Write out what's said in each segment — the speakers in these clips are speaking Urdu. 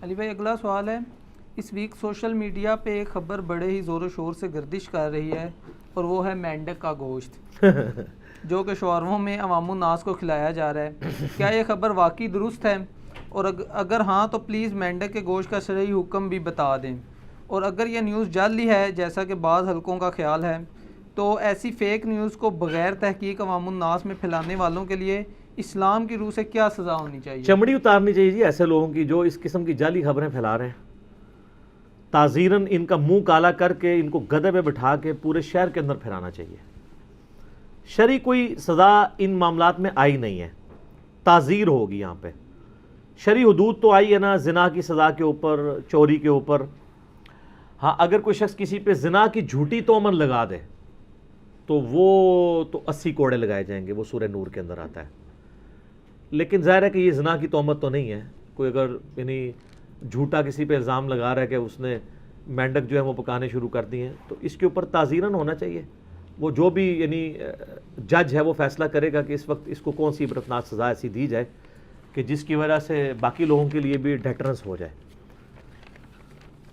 علی بھائی اگلا سوال ہے، اس ویک سوشل میڈیا پہ ایک خبر بڑے ہی زور و شور سے گردش کر رہی ہے اور وہ ہے مینڈک کا گوشت جو کہ شاورموں میں عوام الناس کو کھلایا جا رہا ہے، کیا یہ خبر واقعی درست ہے؟ اور اگر ہاں تو پلیز مینڈک کے گوشت کا شرعی حکم بھی بتا دیں، اور اگر یہ نیوز جعلی ہے جیسا کہ بعض حلقوں کا خیال ہے تو ایسی فیک نیوز کو بغیر تحقیق عوام الناس میں پھیلانے والوں کے لیے اسلام کی روح سے کیا سزا ہونی چاہیے؟ چمڑی اتارنی چاہیے جی ایسے لوگوں کی جو اس قسم کی جعلی خبریں پھیلا رہے ہیں، تعزیراً ان کا منہ کالا کر کے ان کو گدھے پہ بٹھا کے پورے شہر کے اندر پھیلانا چاہیے۔ شرعی کوئی سزا ان معاملات میں آئی نہیں ہے، تعزیر ہوگی یہاں پہ۔ شرعی حدود تو آئی ہے نا، زنا کی سزا کے اوپر، چوری کے اوپر۔ ہاں اگر کوئی شخص کسی پہ زنا کی جھوٹی تہمت لگا دے تو وہ تو 80 کوڑے لگائے جائیں گے، وہ سورہ نور کے اندر آتا ہے۔ لیکن ظاہر ہے کہ یہ زنا کی تہمت تو نہیں ہے، کوئی اگر یعنی جھوٹا کسی پہ الزام لگا رہا ہے کہ اس نے مینڈک جو ہے وہ پکانے شروع کر دی ہیں تو اس کے اوپر تعزیراً ہونا چاہیے۔ وہ جو بھی یعنی جج ہے وہ فیصلہ کرے گا کہ اس وقت اس کو کون سی عبرتناک سزا ایسی دی جائے کہ جس کی وجہ سے باقی لوگوں کے لیے بھی ڈیٹرنس ہو جائے۔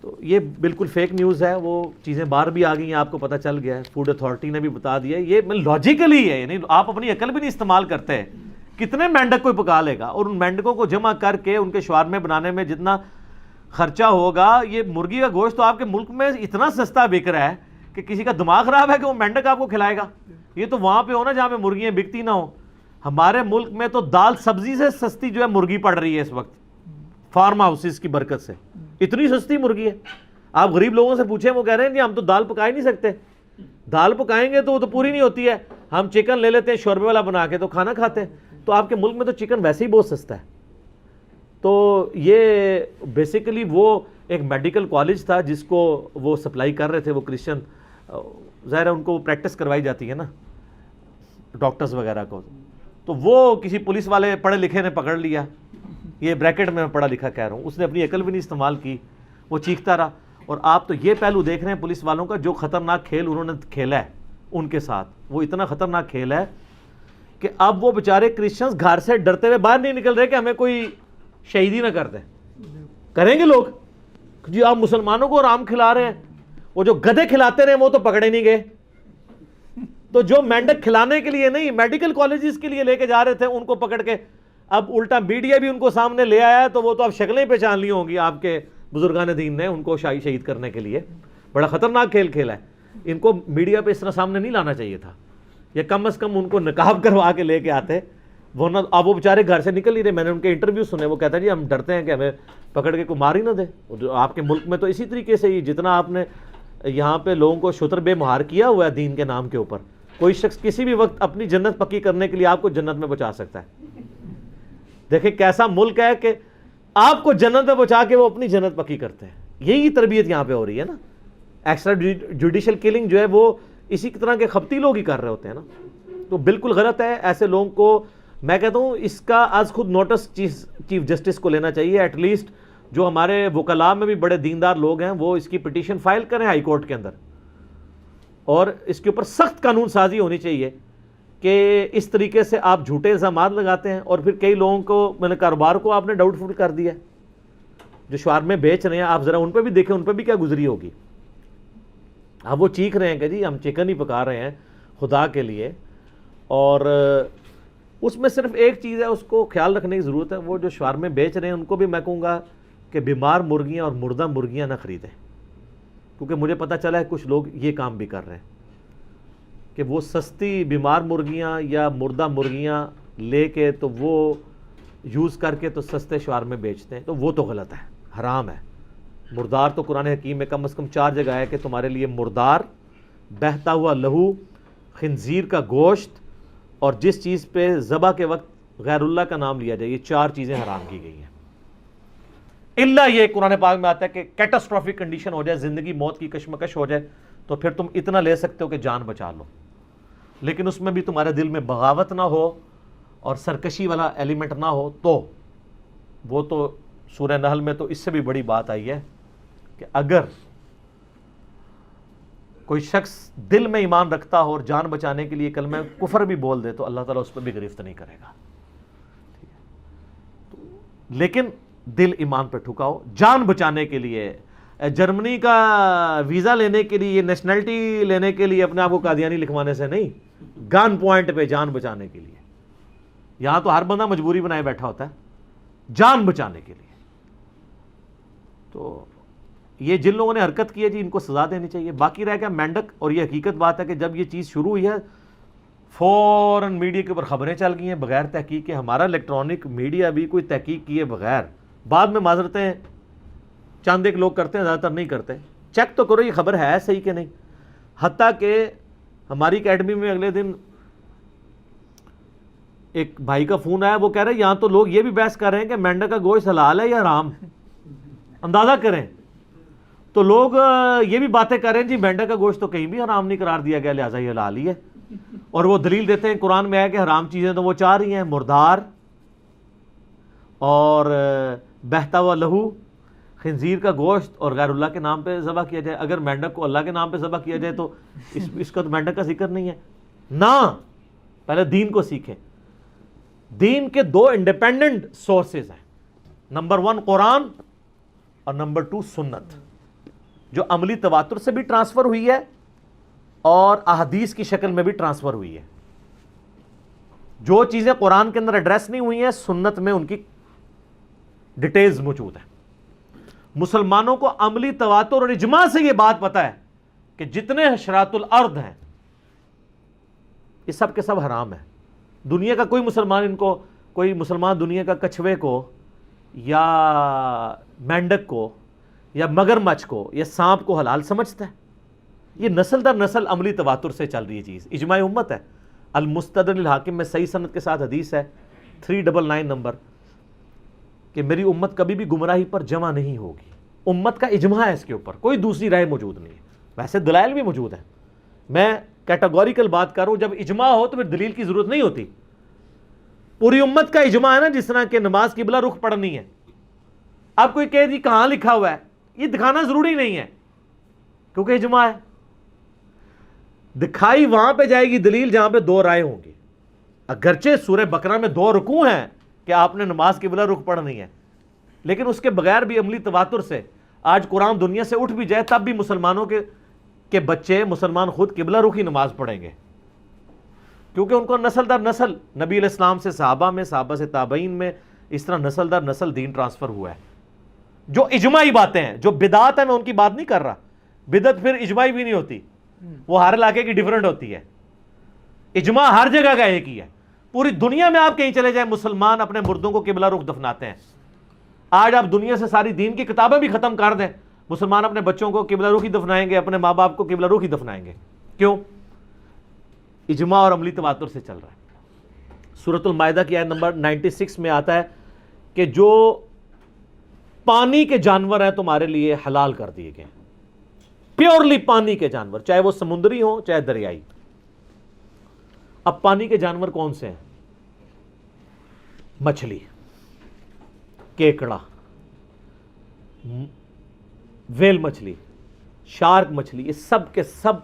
تو یہ بالکل فیک نیوز ہے، وہ چیزیں باہر بھی آ گئی ہیں، آپ کو پتہ چل گیا ہے، فوڈ اتھارٹی نے بھی بتا دیا ہے۔ یہ لاجیکلی ہے، یعنی آپ اپنی عقل بھی نہیں استعمال کرتے، کتنے مینڈک کوئی پکا لے گا؟ اور ان مینڈکوں کو جمع کر کے ان کے شوارمے بنانے میں جتنا خرچہ ہوگا، یہ مرغی کا گوشت تو آپ کے ملک میں اتنا سستا بک رہا ہے کہ کسی کا دماغ خراب ہے کہ وہ مینڈک آپ کو کھلائے گا۔ یہ تو وہاں پہ ہونا جہاں پہ مرغیاں بکتی نہ ہوں۔ ہمارے ملک میں تو دال سبزی سے سستی جو ہے مرغی پڑ رہی ہے اس وقت، فارم ہاؤسز کی برکت سے اتنی سستی مرغی ہے۔ آپ غریب لوگوں سے پوچھیں وہ کہہ رہے ہیں کہ ہم تو دال پکا ہی نہیں سکتے، دال پکائیں گے تو وہ تو پوری نہیں ہوتی ہے، ہم چکن لے لیتے ہیں شوربے والا بنا کے تو کھانا کھاتے ہیں۔ تو آپ کے ملک میں تو چکن ویسے ہی بہت سستا ہے۔ تو یہ بیسیکلی وہ ایک میڈیکل کالج تھا جس کو وہ سپلائی کر رہے تھے، وہ کرسچن، ظاہر ہے ان کو پریکٹس کروائی جاتی ہے نا ڈاکٹرز وغیرہ کو، تو وہ کسی پولیس والے پڑھے لکھے نے پکڑ لیا، یہ بریکٹ میں پڑھا لکھا کہہ رہا ہوں، اس نے اپنی عقل بھی نہیں استعمال کی، وہ چیختا رہا۔ اور آپ تو یہ پہلو دیکھ رہے ہیں پولیس والوں کا، جو خطرناک کھیل انہوں نے کھیلا ہے ان کے ساتھ، وہ اتنا خطرناک کھیل ہے کہ اب وہ بیچارے کرسچنز گھر سے ڈرتے ہوئے باہر نہیں نکل رہے کہ ہمیں کوئی شہیدی نہ کر دے۔ کریں گے لوگ جی آپ مسلمانوں کو آرام کھلا رہے ہیں، وہ جو گدھے کھلاتے رہے وہ تو پکڑے نہیں گئے، تو جو مینڈک کھلانے کے لیے نہیں میڈیکل کالجز کے لیے لے کے جا رہے تھے ان کو پکڑ کے اب الٹا میڈیا بھی ان کو سامنے لے آیا ہے، تو وہ تو اب شکلیں پہچان لی ہوں گی آپ کے بزرگان دین نے ان کو شہید کرنے کے لیے۔ بڑا خطرناک کھیل کھیلا ہے، ان کو میڈیا پہ اس طرح سامنے نہیں لانا چاہیے تھا، یا کم از کم ان کو نقاب کروا کے لے کے آتے، ورنہ اب وہ بیچارے گھر سے نکل نہیں رہے۔ میں نے ان کے انٹرویو سنے، وہ کہتا ہے جی ہم ڈرتے ہیں کہ ہمیں پکڑ کے کوئی مار ہی نہ دے۔ آپ کے ملک میں تو اسی طریقے سے ہی جتنا آپ نے یہاں پہ لوگوں کو شتر بے مہار کیا ہوا ہے دین کے نام کے اوپر، کوئی شخص کسی بھی وقت اپنی جنت پکی کرنے کے لیے آپ کو جنت میں پہنچا سکتا ہے۔ دیکھیں کیسا ملک ہے کہ آپ کو جنت میں پہنچا کے وہ اپنی جنت پکی کرتے ہیں۔ یہی تربیت یہاں پہ ہو رہی ہے نا، ایکسٹرا جوڈیشل کلنگ جو ہے وہ اسی طرح کے خپتی لوگ ہی کر رہے ہوتے ہیں نا، تو بالکل غلط ہے۔ ایسے لوگوں کو میں کہتا ہوں اس کا آج خود نوٹس چیف جسٹس کو لینا چاہیے، ایٹ لیسٹ جو ہمارے وکلاء میں بھی بڑے دیندار لوگ ہیں وہ اس کی پٹیشن فائل کریں ہائی کورٹ کے اندر، اور اس کے اوپر سخت قانون سازی ہونی چاہیے کہ اس طریقے سے آپ جھوٹے الزامات لگاتے ہیں اور پھر کئی لوگوں کو میں نے کاروبار کو آپ نے ڈاؤٹ فل کر دیا، جو شوارمے بیچ رہے ہیں آپ ذرا ان پہ بھی دیکھیں ان پہ بھی کیا گزری ہوگی۔ اب وہ چیخ رہے ہیں کہ جی ہم چکن ہی پکا رہے ہیں خدا کے لیے، اور اس میں صرف ایک چیز ہے اس کو خیال رکھنے کی ضرورت ہے، وہ جو شوارمے بیچ رہے ہیں ان کو بھی میں کہوں گا کہ بیمار مرغیاں اور مردہ مرغیاں نہ خریدیں، کیونکہ مجھے پتہ چلا ہے کچھ لوگ یہ کام بھی کر رہے ہیں کہ وہ سستی بیمار مرغیاں یا مردہ مرغیاں لے کے تو وہ یوز کر کے تو سستے شوارمے بیچتے ہیں، تو وہ تو غلط ہے، حرام ہے۔ مردار تو قرآن حکیم میں کم از کم 4 جگہ ہے کہ تمہارے لیے مردار، بہتا ہوا لہو، خنزیر کا گوشت، اور جس چیز پہ ذبح کے وقت غیر اللہ کا نام لیا جائے، یہ 4 چیزیں حرام کی گئی ہیں۔ اللہ یہ قرآن پاک میں آتا ہے کہ کیٹاسٹرافک کنڈیشن ہو جائے، زندگی موت کی کشمکش ہو جائے، تو پھر تم اتنا لے سکتے ہو کہ جان بچا لو، لیکن اس میں بھی تمہارے دل میں بغاوت نہ ہو اور سرکشی والا ایلیمنٹ نہ ہو، تو وہ تو سورہ نحل میں تو اس سے بھی بڑی بات آئی ہے کہ اگر کوئی شخص دل میں ایمان رکھتا ہو اور جان بچانے کے لیے کلمہ کفر بھی بول دے تو اللہ تعالیٰ اس پر بھی گرفت نہیں کرے گا۔ لیکن دل ایمان پہ ٹھکاؤ جان بچانے کے لیے. جرمنی کا ویزا لینے کے لیے, نیشنلٹی لینے کے لیے اپنے آپ کو قادیانی لکھوانے سے نہیں, گن پوائنٹ پہ جان بچانے کے لیے. یہاں تو ہر بندہ مجبوری بنائے بیٹھا ہوتا ہے جان بچانے کے لیے. تو یہ جن لوگوں نے حرکت کی ہے جی ان کو سزا دینی چاہیے. باقی رہ گیا مینڈک, اور یہ حقیقت بات ہے کہ جب یہ چیز شروع ہوئی ہے فوراً میڈیا کے اوپر خبریں چل گئی ہیں بغیر تحقیق کے. ہمارا الیکٹرانک میڈیا بھی کوئی تحقیق کیے بغیر, بعد میں معذرتیں چند ایک لوگ کرتے ہیں, زیادہ تر نہیں کرتے. چیک تو کرو یہ خبر ہے صحیح کہ نہیں. حتیٰ کہ ہماری اکیڈمی میں اگلے دن ایک بھائی کا فون آیا, وہ کہہ رہے ہیں یہاں تو لوگ یہ بھی بحث کر رہے ہیں کہ مینڈک کا گوشت حلال ہے یا حرام. اندازہ کریں. تو لوگ یہ بھی باتیں کر رہے ہیں جی مینڈک کا گوشت تو کہیں بھی حرام نہیں قرار دیا گیا, لہٰذا یہ حلال ہی ہے. اور وہ دلیل دیتے ہیں قرآن میں ہے کہ حرام چیزیں تو وہ چاہ رہی ہیں, مردار اور بہتا ہوا لہو, خنزیر کا گوشت, اور غیر اللہ کے نام پہ ذبح کیا جائے. اگر مینڈک کو اللہ کے نام پہ ذبح کیا جائے تو اس کا تو مینڈک کا ذکر نہیں ہے نا. پہلے دین کو سیکھیں. دین کے دو انڈیپینڈنٹ سورسز ہیں, نمبر 1 قرآن اور نمبر 2 سنت, جو عملی تواتر سے بھی ٹرانسفر ہوئی ہے اور احادیث کی شکل میں بھی ٹرانسفر ہوئی ہے. جو چیزیں قرآن کے اندر ایڈریس نہیں ہوئی ہیں سنت میں ان کی ڈیٹیلز موجود ہیں. مسلمانوں کو عملی تواتر اور اجماع سے یہ بات پتہ ہے کہ جتنے حشرات الارض ہیں یہ سب کے سب حرام ہیں. دنیا کا کوئی مسلمان دنیا کا کچھوے کو یا مینڈک کو یا مگرمچھ کو یا سانپ کو حلال سمجھتا ہے. یہ نسل در نسل عملی تواتر سے چل رہی ہے چیز. اجماع امت ہے. المستدرک الحاکم میں صحیح سند کے ساتھ حدیث ہے 399 نمبر, کہ میری امت کبھی بھی گمراہی پر جمع نہیں ہوگی. امت کا اجماع ہے اس کے اوپر, کوئی دوسری رائے موجود نہیں ہے. ویسے دلائل بھی موجود ہیں, میں کیٹاگوریکل بات کر رہا ہوں. جب اجماع ہو تو پھر دلیل کی ضرورت نہیں ہوتی. پوری امت کا اجماع ہے نا, جس طرح کہ نماز قبلہ رخ پڑھنی ہے. اب کوئی کہے جی کہاں لکھا ہوا ہے, یہ دکھانا ضروری نہیں ہے کیونکہ اجماع ہے. دکھائی وہاں پہ جائے گی دلیل جہاں پہ 2 رائے ہوں گی. اگرچہ سورہ بقرہ میں 2 رکوع ہیں کہ آپ نے نماز قبلہ رخ پڑھنی ہے, لیکن اس کے بغیر بھی عملی تواتر سے آج قرآن دنیا سے اٹھ بھی جائے تب بھی مسلمانوں کے بچے مسلمان خود قبلہ رخی نماز پڑھیں گے, کیونکہ ان کو نسل در نسل نبی علیہ السلام سے صحابہ میں, صحابہ سے تابعین میں, اس طرح نسل در نسل دین ٹرانسفر ہوا ہے. جو اجماعی باتیں ہیں, جو بدعات ہیں, میں ان کی بات نہیں کر رہا. بدعت پھر اجماعی بھی نہیں ہوتی, وہ ہر علاقے کی ڈیفرنٹ ہوتی ہے. اجماع ہر جگہ کا ایک ہی ہے. پوری دنیا میں آپ کہیں چلے جائیں مسلمان اپنے مردوں کو قبلہ رخ دفناتے ہیں. آج آپ دنیا سے ساری دین کی کتابیں بھی ختم کر دیں, مسلمان اپنے بچوں کو قبلہ رخ ہی دفنائیں گے, اپنے ماں باپ کو قبلہ رخ ہی دفنائیں گے. کیوں؟ اجماع اور عملی تواتر سے چل رہا ہے. سورۃ المائدہ کی آیت نمبر 96 میں آتا ہے کہ جو پانی کے جانور ہیں تمہارے لیے حلال کر دیے گئے. پیورلی پانی کے جانور, چاہے وہ سمندری ہوں چاہے دریائی. اب پانی کے جانور کون سے ہیں؟ مچھلی, کیکڑا, ویل مچھلی, شارک مچھلی, یہ سب کے سب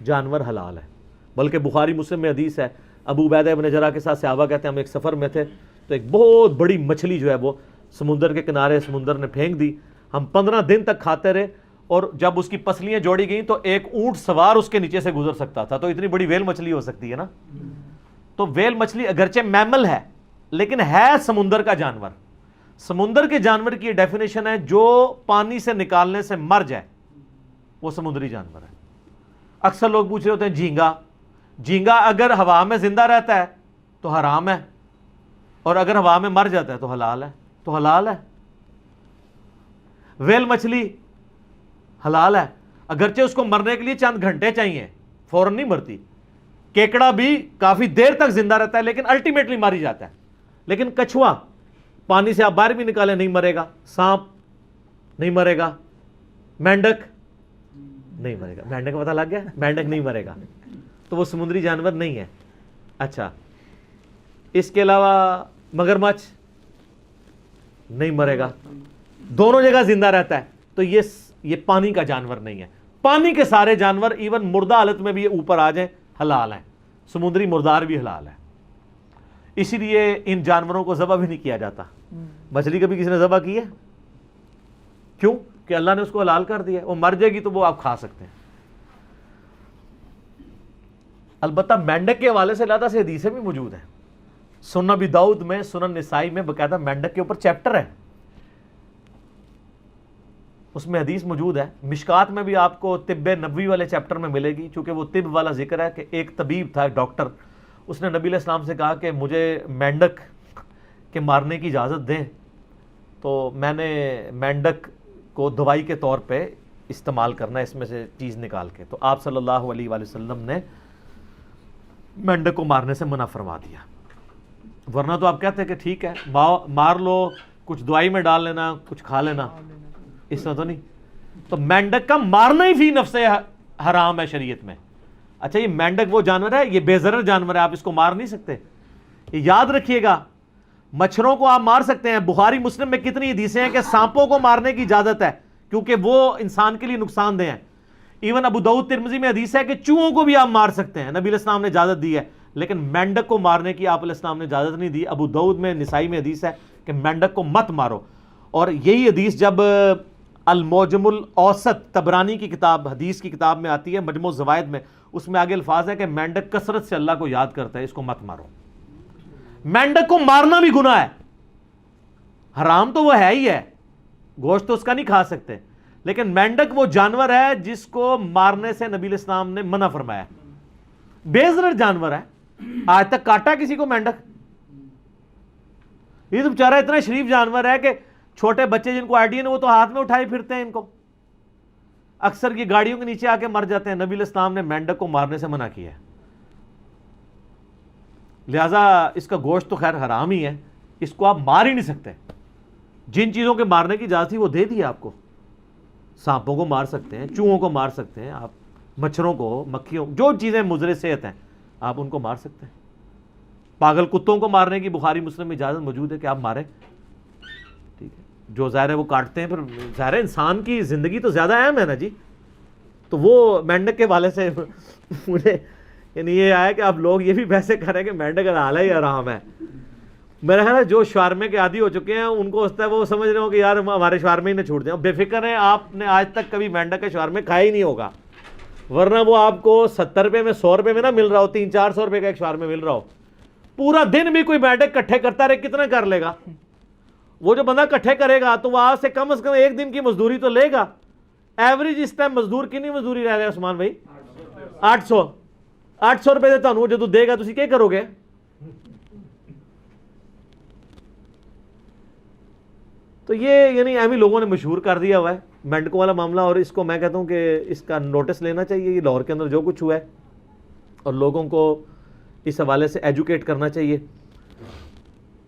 جانور حلال ہیں. بلکہ بخاری مسلم میں حدیث ہے, ابو عبیدہ ابن جراح کے ساتھ صحابہ کہتے ہیں ہم ایک سفر میں تھے تو ایک بہت بڑی مچھلی جو ہے وہ سمندر کے کنارے سمندر نے پھینک دی. ہم 15 دن تک کھاتے رہے, اور جب اس کی پسلیاں جوڑی گئیں تو ایک اونٹ سوار اس کے نیچے سے گزر سکتا تھا. تو اتنی بڑی ویل مچھلی ہو سکتی ہے نا. تو ویل مچھلی اگرچہ میمل ہے لیکن ہے سمندر کا جانور. سمندر کے جانور کی یہ ڈیفینیشن ہے جو پانی سے نکالنے سے مر جائے وہ سمندری جانور ہے. اکثر لوگ پوچھ رہے ہوتے ہیں جھینگا, جھینگا اگر ہوا میں زندہ رہتا ہے تو حرام ہے, اور اگر ہوا میں مر جاتا ہے تو حلال ہے. تو حلال ہے. ویل مچھلی حلال ہے, اگرچہ اس کو مرنے کے لیے چند گھنٹے چاہیے, فوراً نہیں مرتی. کیکڑا بھی کافی دیر تک زندہ رہتا ہے لیکن الٹیمیٹلی مر ہی جاتا ہے. لیکن کچھوا پانی سے آپ باہر بھی نکالے نہیں مرے گا, سانپ نہیں مرے گا, مینڈک نہیں مرے گا. مینڈک کا پتہ لگ گیا, مینڈک نہیں مرے گا تو وہ سمندری جانور نہیں ہے. اچھا, اس کے علاوہ مگرمچھ نہیں مرے گا, دونوں جگہ زندہ رہتا ہے. تو یہ پانی کا جانور نہیں ہے. پانی کے سارے جانور ایون مردہ حالت میں بھی اوپر آ جائیں حلال ہیں. سمندری مردار بھی حلال ہے. اسی لیے ان جانوروں کو ذبح بھی نہیں کیا جاتا. مچھلی کبھی کسی نے ذبح کی ہے؟ کیوں؟ کہ اللہ نے اس کو حلال کر دیا ہے، وہ مر جائے گی تو وہ آپ کھا سکتے ہیں۔ البتہ مینڈک کے حوالے سے علیحدہ سے حدیثیں بھی موجود ہیں، سنن ابی داؤد میں، سنن نسائی میں باقاعدہ مینڈک کے اوپر چیپٹر ہے، اس میں حدیث موجود ہے۔ مشکات میں بھی آپ کو طب نبوی والے چیپٹر میں ملے گی، چونکہ وہ طب والا ذکر ہے کہ ایک طبیب تھا، ایک ڈاکٹر، اس نے نبی علیہ السلام سے کہا کہ مجھے مینڈک کے مارنے کی اجازت دیں، تو میں نے مینڈک کو دوائی کے طور پہ استعمال کرنا ہے، اس میں سے چیز نکال کے، تو آپ صلی اللہ علیہ وآلہ وسلم نے مینڈک کو مارنے سے منع فرما دیا۔ ورنہ تو آپ کہتے ہیں کہ ٹھیک ہے مار لو، کچھ دوائی میں ڈال لینا، کچھ کھا لینا، اس طرح تو نہیں۔ تو مینڈک کا مارنا ہی فی نفس حرام ہے شریعت میں۔ اچھا یہ مینڈک وہ جانور ہے، یہ بے ضرر جانور ہے، آپ اس کو مار نہیں سکتے، یہ یاد رکھیے گا۔ مچھروں کو آپ مار سکتے ہیں، بخاری مسلم میں کتنی حدیثیں ہیں کہ سانپوں کو مارنے کی اجازت ہے کیونکہ وہ انسان کے لیے نقصان دہ ہیں۔ ایون ابو داؤد ترمذی میں حدیث ہے کہ چوہوں کو بھی آپ مار سکتے ہیں، نبی علیہ السلام نے اجازت دی ہے، لیکن مینڈک کو مارنے کی آپ علیہ السلام نے اجازت نہیں دی۔ ابو داؤد میں، نسائی میں حدیث ہے کہ مینڈک کو مت مارو، اور یہی حدیث جب المعجم الاوسط طبرانی کی کتاب، حدیث کی کتاب میں آتی ہے، مجموع الزوائد میں، اس میں آگے الفاظ ہے کہ مینڈک کثرت سے اللہ کو یاد کرتا ہے، اس کو مت مارو۔ مینڈک کو مارنا بھی گناہ ہے، حرام تو وہ ہے ہی ہے، گوشت تو اس کا نہیں کھا سکتے، لیکن مینڈک وہ جانور ہے جس کو مارنے سے نبی علیہ السلام نے منع فرمایا، بے ضرر جانور ہے۔ آج تک کاٹا کسی کو مینڈک؟ یہ تو بیچارہ اتنا شریف جانور ہے کہ چھوٹے بچے جن کو آئیڈیا وہ تو ہاتھ میں اٹھائے پھرتے ہیں ان کو، اکثر یہ گاڑیوں کے نیچے آ کے مر جاتے ہیں۔ نبی علیہ السلام نے مینڈک کو مارنے سے منع کیا ہے، لہٰذا اس کا گوشت تو خیر حرام ہی ہے، اس کو آپ مار ہی نہیں سکتے۔ جن چیزوں کے مارنے کی اجازت تھی وہ دے دی آپ کو، سانپوں کو مار سکتے ہیں، چوہوں کو مار سکتے ہیں آپ، مچھروں کو، مکھیوں، جو چیزیں مضر صحت ہیں آپ ان کو مار سکتے ہیں۔ پاگل کتوں کو مارنے کی بخاری مسلم میں اجازت موجود ہے کہ آپ ماریں، ٹھیک ہے، جو ظاہر ہے وہ کاٹتے ہیں، پھر ظاہر ہے انسان کی زندگی تو زیادہ اہم ہے نا جی، تو وہ مینڈک کے والے سے مجھے یعنی یہ آیا کہ آپ لوگ یہ بھی بحثیں کر رہے ہیں کہ مینڈک حلال ہے یا حرام ہے۔ میرا خیال ہے جو شوارمے کے عادی ہو چکے ہیں ان کو ہوتا ہے، وہ سمجھ رہے ہو کہ یار ہمارے شوارمے ہی نہ چھوٹ جائیں، بے فکر ہیں، آپ نے آج تک کبھی مینڈک کا شوارمے کھایا ہی نہیں ہوگا، ورنہ وہ آپ کو 70 روپے میں، 100 روپے میں نہ مل رہا ہو، 300-400 روپے کا ایک شوارمے مل رہا ہو، پورا دن بھی کوئی مینڈک کٹھے کرتا رہے کتنا کر لے گا؟ وہ جو بندہ کٹھے کرے گا تو وہ آپ سے کم از کم ایک دن کی مزدوری تو لے گا۔ ایوریج اس ٹائم مزدور کتنی مزدوری رہ رہا ہے عثمان بھائی؟ 800 روپے دیتا ہوں، جدو دے گا تسی کیا کرو گے؟ تو یہ یعنی اہمی لوگوں نے مشہور کر دیا ہوا ہے مینڈکوں والا معاملہ، اور اس کو میں کہتا ہوں کہ اس کا نوٹس لینا چاہیے، یہ لاہور کے اندر جو کچھ ہوا ہے، اور لوگوں کو اس حوالے سے ایجوکیٹ کرنا چاہیے۔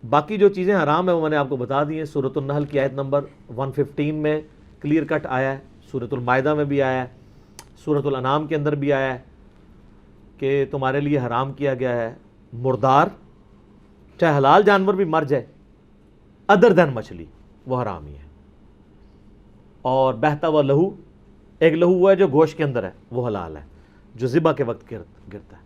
باقی جو چیزیں حرام ہیں وہ میں نے آپ کو بتا دی ہیں، سورۃ النحل کی آیت نمبر 115 میں کلیئر کٹ آیا ہے، سورۃ المائدہ میں بھی آیا ہے، سورۃ الانعام کے اندر بھی آیا ہے کہ تمہارے لیے حرام کیا گیا ہے مردار، چاہے حلال جانور بھی مر جائے، ادر دین مچھلی، وہ حرام ہی ہے۔ اور بہتا ہوا لہو، ایک لہو ہوا ہے جو گوشت کے اندر ہے، وہ حلال ہے، جو ذبح کے وقت گرتا ہے،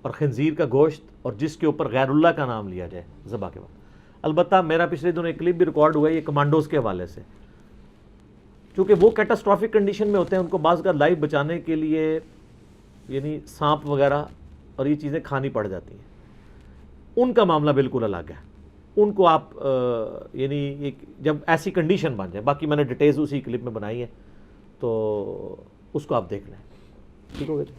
اور خنزیر کا گوشت اور جس کے اوپر غیر اللہ کا نام لیا جائے ذبح کے وقت۔ البتہ میرا پچھلے دنوں ایک کلپ بھی ریکارڈ ہوا ہے یہ کمانڈوز کے حوالے سے، چونکہ وہ کیٹاسٹرافک کنڈیشن میں ہوتے ہیں، ان کو بعض کا لائف بچانے کے لیے یعنی سانپ وغیرہ اور یہ چیزیں کھانی پڑ جاتی ہیں، ان کا معاملہ بالکل الگ ہے، ان کو آپ یعنی جب ایسی کنڈیشن بن جائے، باقی میں نے ڈیٹیلز اسی کلپ میں بنائی ہے تو اس کو آپ دیکھ لیں، ٹھیک ہو گیا جی۔